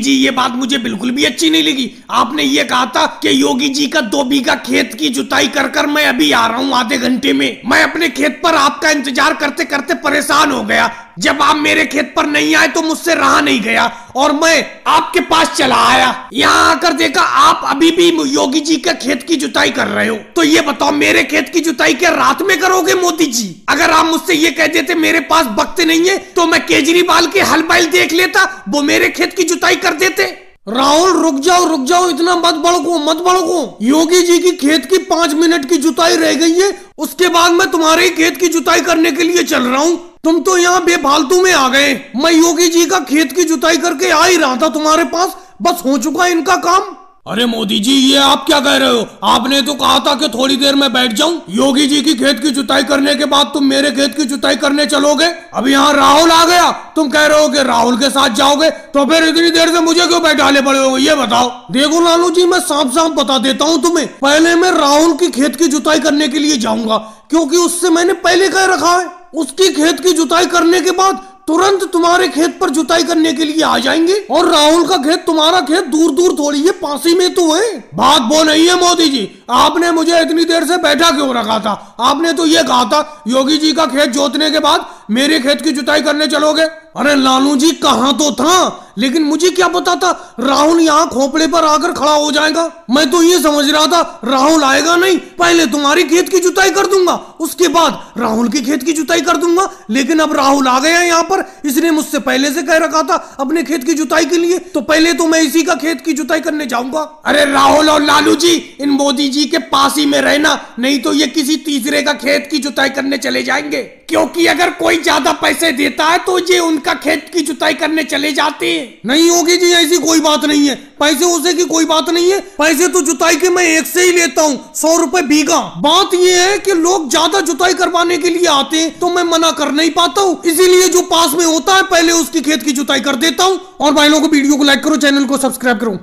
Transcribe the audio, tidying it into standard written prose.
जी ये बात मुझे बिल्कुल भी अच्छी नहीं लगी। आपने ये कहा था कि योगी जी का 2 बीघा खेत की जुताई कर कर मैं अभी आ रहा हूँ आधे घंटे में। मैं अपने खेत पर आपका इंतजार करते करते परेशान हो गया। जब आप मेरे खेत पर नहीं आए तो मुझसे रहा नहीं गया और मैं आपके पास चला आया। यहाँ आकर देखा आप अभी भी योगी जी का खेत की जुताई कर रहे हो। तो ये बताओ मेरे खेत की जुताई क्या रात में करोगे मोदी जी? अगर आप मुझसे ये कह देते मेरे पास वक्त नहीं है तो मैं केजरीवाल के हल बैल देख लेता, वो मेरे खेत की जुताई कर देते। राहुल रुक जाओ, इतना मत भड़को। योगी जी की खेत की 5 मिनट की जुताई रह गई है, उसके बाद मैं तुम्हारे ही खेत की जुताई करने के लिए चल रहा हूँ। तुम तो यहाँ बेफालतू में आ गए। मैं योगी जी का खेत की जुताई करके आ ही रहा था तुम्हारे पास, बस हो चुका है इनका काम। अरे मोदी जी ये आप क्या कह रहे हो? आपने तो कहा था कि थोड़ी देर में बैठ जाऊं। योगी जी की खेत की जुताई करने के बाद तुम मेरे खेत की जुताई करने चलोगे। अब यहाँ राहुल आ गया, तुम कह रहे हो कि राहुल के साथ जाओगे, तो फिर इतनी देर से मुझे क्यों बैठाले पड़े हो ये बताओ। देखो लालू जी मैं साफ साफ बता देता हूँ तुम्हें, पहले मैं राहुल की खेत की जुताई करने के लिए जाऊंगा, क्योंकि उससे मैंने पहले कह रखा है। उसकी खेत की जुताई करने के बाद तुरंत तुम्हारे खेत पर जुताई करने के लिए आ जाएंगे। और राहुल का खेत तुम्हारा खेत दूर दूर थोड़ी है, पास ही में तो है। बात वो नहीं है मोदी जी, आपने मुझे इतनी देर से बैठा क्यों रखा था? आपने तो ये कहा था योगी जी का खेत जोतने के बाद मेरे खेत की जुताई करने चलोगे। अरे लालू जी कहाँ तो था, लेकिन मुझे क्या पता था राहुल यहाँ खोपड़े पर आकर खड़ा हो जाएगा। मैं तो ये समझ रहा था राहुल आएगा नहीं, पहले तुम्हारी खेत की जुताई कर दूंगा, उसके बाद राहुल की खेत की जुताई कर दूंगा। लेकिन अब राहुल आ गया यहाँ पर, इसने मुझसे पहले से कह रखा था अपने खेत की जुताई के लिए, तो पहले तो मैं इसी का खेत की जुताई करने जाऊंगा। अरे राहुल और लालू जी इन मोदी जी के पास ही में रहना, नहीं तो ये किसी तीसरे का खेत की जुताई करने चले जाएंगे। क्योंकि अगर कोई ज्यादा पैसे देता है तो ये उनका खेत की जुताई करने चले जाते हैं। नहीं होगी जी ऐसी कोई बात नहीं है, पैसे उसे की कोई बात नहीं है। पैसे तो जुताई के मैं एक से ही लेता हूँ, 100 रुपए बीघा। बात ये है कि लोग ज्यादा जुताई करवाने के लिए आते हैं तो मैं मना कर नहीं पाता हूँ, इसीलिए जो पास में होता है पहले उसकी खेत की जुताई कर देता हूँ। और भाई लोगों को वीडियो को लाइक करो, चैनल को सब्सक्राइब करो।